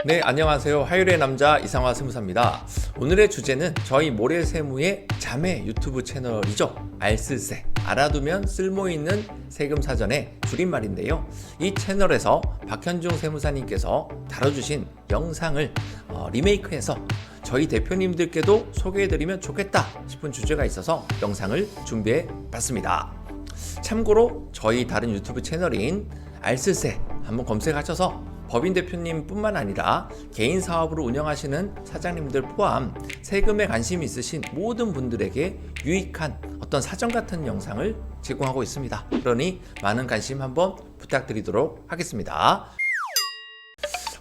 네, 안녕하세요. 화요일의 남자 이상화 세무사입니다. 오늘의 주제는 저희 모래세무의 자매 유튜브 채널이죠. 알쓸세, 알아두면 쓸모있는 세금 사전의 줄임말인데요. 이 채널에서 박현중 세무사님께서 다뤄주신 영상을 리메이크해서 저희 대표님들께도 소개해드리면 좋겠다 싶은 주제가 있어서 영상을 준비해봤습니다. 참고로 저희 다른 유튜브 채널인 알쓸세 한번 검색하셔서 법인 대표님 뿐만 아니라 개인 사업으로 운영하시는 사장님들 포함 세금에 관심이 있으신 모든 분들에게 유익한 어떤 사전 같은 영상을 제공하고 있습니다. 그러니 많은 관심 한번 부탁드리도록 하겠습니다.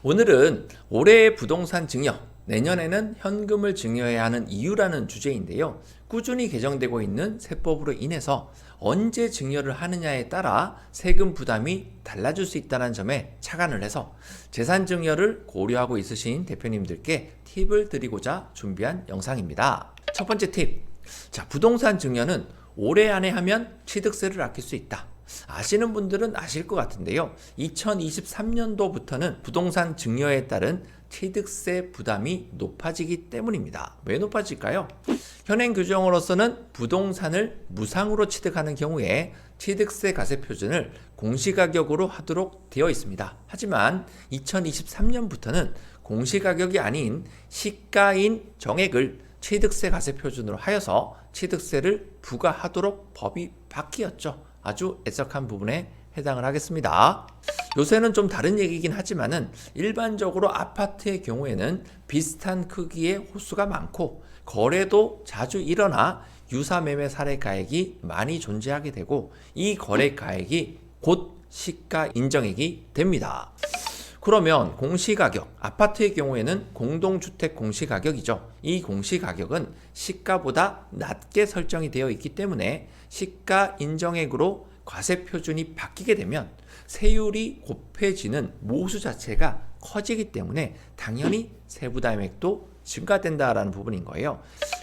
오늘은 올해의 부동산 증여, 내년에는 현금을 증여해야 하는 이유라는 주제인데요. 꾸준히 개정되고 있는 세법으로 인해서 언제 증여를 하느냐에 따라 세금 부담이 달라질 수 있다는 점에 착안을 해서 재산 증여를 고려하고 있으신 대표님들께 팁을 드리고자 준비한 영상입니다. 첫 번째 팁. 자, 부동산 증여는 올해 안에 하면 취득세를 아낄 수 있다. 아시는 분들은 아실 것 같은데요. 2023년도부터는 부동산 증여에 따른 취득세 부담이 높아지기 때문입니다. 왜 높아질까요? 현행 규정으로서는 부동산을 무상으로 취득하는 경우에 취득세 과세 표준을 공시가격으로 하도록 되어 있습니다. 하지만 2023년부터는 공시가격이 아닌 시가인 정액을 취득세 과세 표준으로 하여서 취득세를 부과하도록 법이 바뀌었죠. 아주 애석한 부분에 해당을 하겠습니다. 요새는 좀 다른 얘기긴 하지만은 일반적으로 아파트의 경우에는 비슷한 크기의 호수가 많고 거래도 자주 일어나 유사매매 사례 가액이 많이 존재하게 되고 이 거래 가액이 곧 시가 인정액이 됩니다. 그러면 공시가격, 아파트의 경우에는 공동주택 공시가격이죠. 이 공시가격은 시가보다 낮게 설정이 되어 있기 때문에 시가 인정액으로 과세 표준이 바뀌게 되면 세율이 곱해지는 모수 자체가 커지기 때문에 당연히 세부담액도 증가된다라는 부분인 거예요.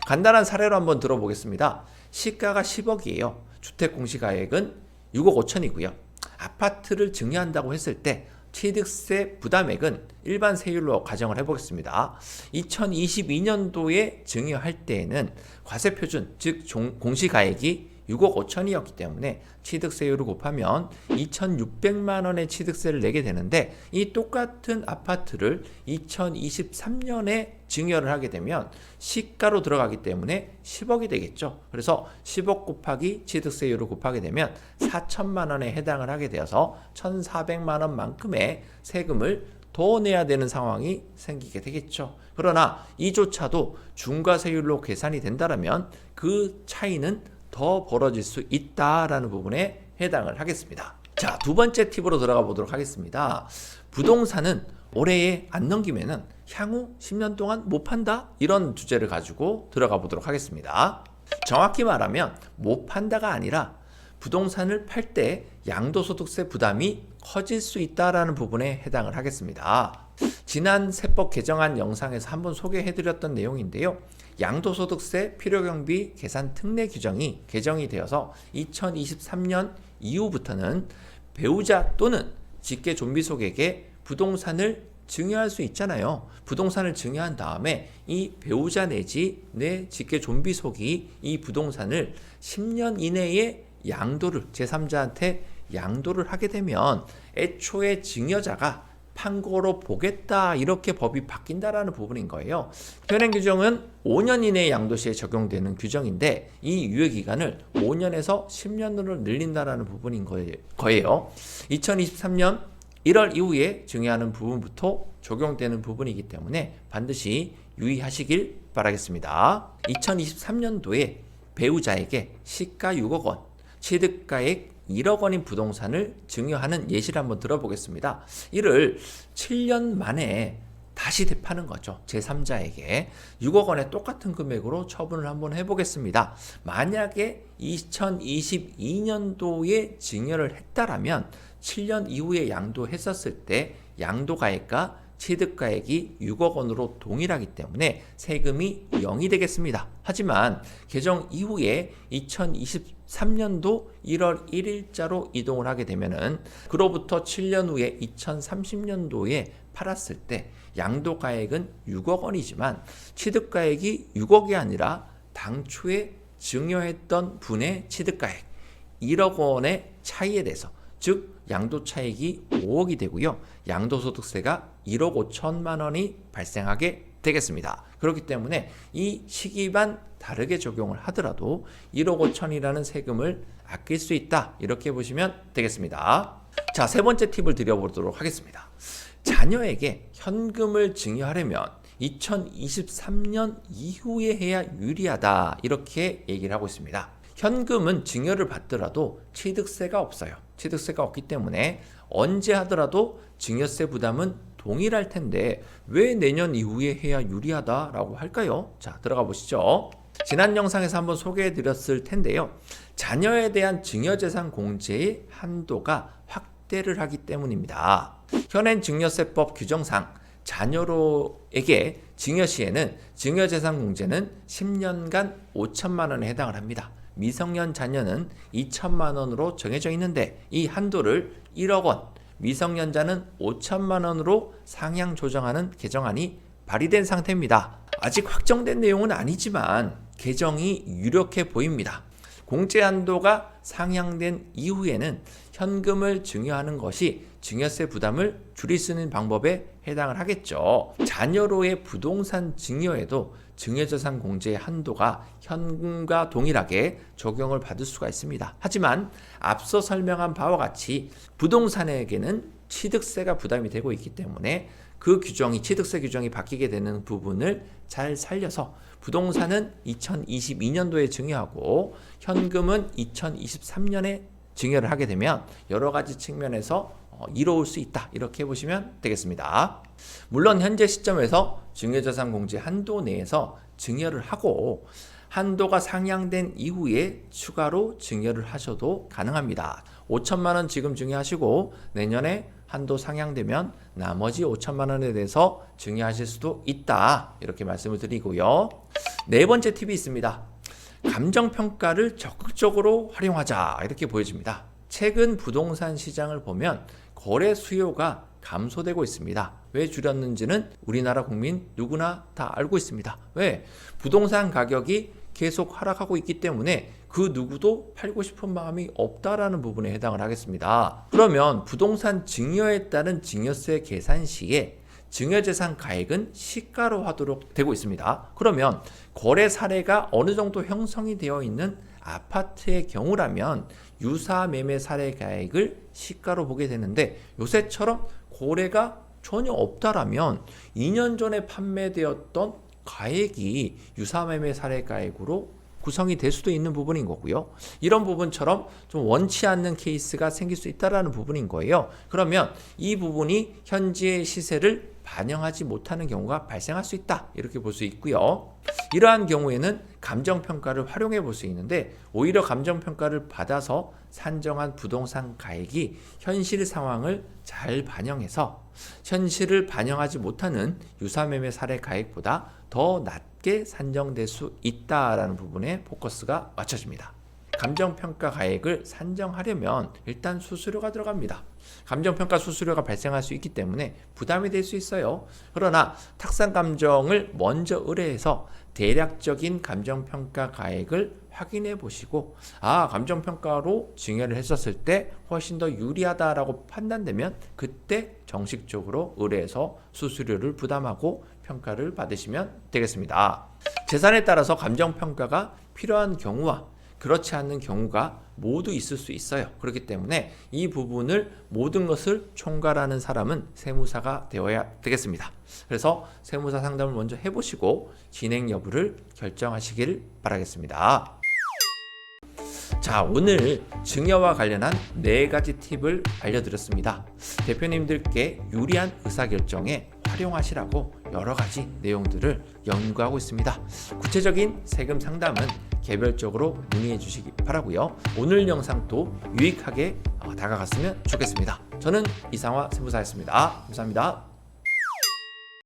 간단한 사례로 한번 들어보겠습니다. 시가가 10억이에요. 주택 공시가액은 6억 5천이고요. 아파트를 증여한다고 했을 때 취득세 부담액은 일반 세율로 가정을 해보겠습니다. 2022년도에 증여할 때에는 과세표준, 즉 공시가액이 6억 5천이었기 때문에 취득세율을 곱하면 2,600만 원의 취득세를 내게 되는데 이 똑같은 아파트를 2023년에 증여를 하게 되면 시가로 들어가기 때문에 10억이 되겠죠. 그래서 10억 곱하기 취득세율을 곱하게 되면 4천만 원에 해당을 하게 되어서 1,400만 원만큼의 세금을 더 내야 되는 상황이 생기게 되겠죠. 그러나 이조차도 중과세율로 계산이 된다면 그 차이는 더 벌어질 수 있다라는 부분에 해당을 하겠습니다. 자, 두 번째 팁으로 들어가 보도록 하겠습니다. 부동산은 올해에 안 넘기면은 향후 10년 동안 못 판다? 이런 주제를 가지고 들어가 보도록 하겠습니다. 정확히 말하면 못 판다가 아니라 부동산을 팔 때 양도소득세 부담이 커질 수 있다라는 부분에 해당을 하겠습니다. 지난 세법 개정안 영상에서 한번 소개해드렸던 내용인데요. 양도소득세 필요경비 계산 특례 규정이 개정이 되어서 2023년 이후부터는 배우자 또는 직계 존비속에게 부동산을 증여할 수 있잖아요. 부동산을 증여한 다음에 이 배우자 내지 내 직계 존비속이 이 부동산을 10년 이내에 양도를 제3자한테 양도를 하게 되면 애초에 증여자가 판고로 보겠다 이렇게 법이 바뀐다라는 부분인 거예요. 현행 규정은 5년 이내 양도시에 적용되는 규정인데 이 유예기간을 5년에서 10년으로 늘린다라는 부분인 거예요. 2023년 1월 이후에 증여하는 부분부터 적용되는 부분이기 때문에 반드시 유의하시길 바라겠습니다. 2023년도에 배우자에게 시가 6억 원, 취득가액 1억 원인 부동산을 증여하는 예시를 한번 들어보겠습니다. 이를 7년 만에 다시 되파는 거죠. 제3자에게 6억 원의 똑같은 금액으로 처분을 한번 해보겠습니다. 만약에 2022년도에 증여를 했다라면 7년 이후에 양도했었을 때 양도가액과 취득가액이 6억 원으로 동일하기 때문에 세금이 0이 되겠습니다. 하지만 개정 이후에 2023년도 1월 1일자로 이동을 하게 되면은 그로부터 7년 후에 2030년도에 팔았을 때 양도가액은 6억 원이지만 취득가액이 6억이 아니라 당초에 증여했던 분의 취득가액 1억 원의 차이에 대해서, 즉 양도차익이 5억이 되고요. 양도소득세가 1억 5천만 원이 발생하게 되겠습니다. 그렇기 때문에 이 시기만 다르게 적용을 하더라도 1억 5천이라는 세금을 아낄 수 있다, 이렇게 보시면 되겠습니다. 자, 세 번째 팁을 드려보도록 하겠습니다. 자녀에게 현금을 증여하려면 2023년 이후에 해야 유리하다, 이렇게 얘기를 하고 있습니다. 현금은 증여를 받더라도 취득세가 없어요. 취득세가 없기 때문에 언제 하더라도 증여세 부담은 동일할 텐데 왜 내년 이후에 해야 유리하다라고 할까요? 자, 들어가 보시죠. 지난 영상에서 한번 소개해 드렸을 텐데요. 자녀에 대한 증여재산 공제의 한도가 확대를 하기 때문입니다. 현행 증여세법 규정상 자녀로에게 증여 시에는 증여재산 공제는 10년간 5천만 원에 해당을 합니다. 미성년 자녀는 2천만 원으로 정해져 있는데 이 한도를 1억 원, 미성년자는 5천만 원으로 상향 조정하는 개정안이 발의된 상태입니다. 아직 확정된 내용은 아니지만 개정이 유력해 보입니다. 공제 한도가 상향된 이후에는 현금을 증여하는 것이 증여세 부담을 줄일 수 있는 방법에 해당을 하겠죠. 자녀로의 부동산 증여에도 증여재산 공제의 한도가 현금과 동일하게 적용을 받을 수가 있습니다. 하지만 앞서 설명한 바와 같이 부동산에게는 취득세가 부담이 되고 있기 때문에 그 규정이, 취득세 규정이 바뀌게 되는 부분을 잘 살려서 부동산은 2022년도에 증여하고 현금은 2023년에 증여를 하게 되면 여러 가지 측면에서 이로울 수 있다, 이렇게 보시면 되겠습니다. 물론 현재 시점에서 증여재산 공제 한도 내에서 증여를 하고 한도가 상향된 이후에 추가로 증여를 하셔도 가능합니다. 5천만 원 지금 증여하시고 내년에 한도 상향되면 나머지 5천만 원에 대해서 증여하실 수도 있다, 이렇게 말씀을 드리고요. 네 번째 팁이 있습니다. 감정평가를 적극적으로 활용하자, 이렇게 보여집니다. 최근 부동산 시장을 보면 거래 수요가 감소되고 있습니다. 왜 줄였는지는 우리나라 국민 누구나 다 알고 있습니다. 왜? 부동산 가격이 계속 하락하고 있기 때문에 그 누구도 팔고 싶은 마음이 없다라는 부분에 해당을 하겠습니다. 그러면 부동산 증여에 따른 증여세 계산 시에 증여재산 가액은 시가로 하도록 되고 있습니다. 그러면 거래 사례가 어느 정도 형성이 되어 있는 아파트의 경우라면 유사 매매 사례 가액을 시가로 보게 되는데 요새처럼 거래가 전혀 없다라면 2년 전에 판매되었던 가액이 유사 매매 사례 가액으로 구성이 될 수도 있는 부분인 거고요. 이런 부분처럼 좀 원치 않는 케이스가 생길 수 있다는 부분인 거예요. 그러면 이 부분이 현재의 시세를 반영하지 못하는 경우가 발생할 수 있다, 이렇게 볼 수 있고요. 이러한 경우에는 감정평가를 활용해 볼 수 있는데 오히려 감정평가를 받아서 산정한 부동산 가액이 현실 상황을 잘 반영해서 현실을 반영하지 못하는 유사매매 사례 가액보다 더 낮게 산정될 수 있다라는 부분에 포커스가 맞춰집니다. 감정평가 가액을 산정하려면 일단 수수료가 들어갑니다. 감정평가 수수료가 발생할 수 있기 때문에 부담이 될 수 있어요. 그러나 탁상감정을 먼저 의뢰해서 대략적인 감정평가 가액을 확인해 보시고 감정평가로 증여를 했었을 때 훨씬 더 유리하다라고 판단되면 그때 정식적으로 의뢰해서 수수료를 부담하고 평가를 받으시면 되겠습니다. 재산에 따라서 감정평가가 필요한 경우와 그렇지 않는 경우가 모두 있을 수 있어요. 그렇기 때문에 이 부분을 모든 것을 총괄하는 사람은 세무사가 되어야 되겠습니다. 그래서 세무사 상담을 먼저 해보시고 진행 여부를 결정하시길 바라겠습니다. 자, 오늘 증여와 관련한 4가지 팁을 알려드렸습니다. 대표님들께 유리한 의사결정에 활용하시라고 여러 가지 내용들을 연구하고 있습니다. 구체적인 세금 상담은 개별적으로 문의해 주시기 바라고요. 오늘 영상도 유익하게 다가갔으면 좋겠습니다. 저는 이상화 세무사였습니다. 감사합니다.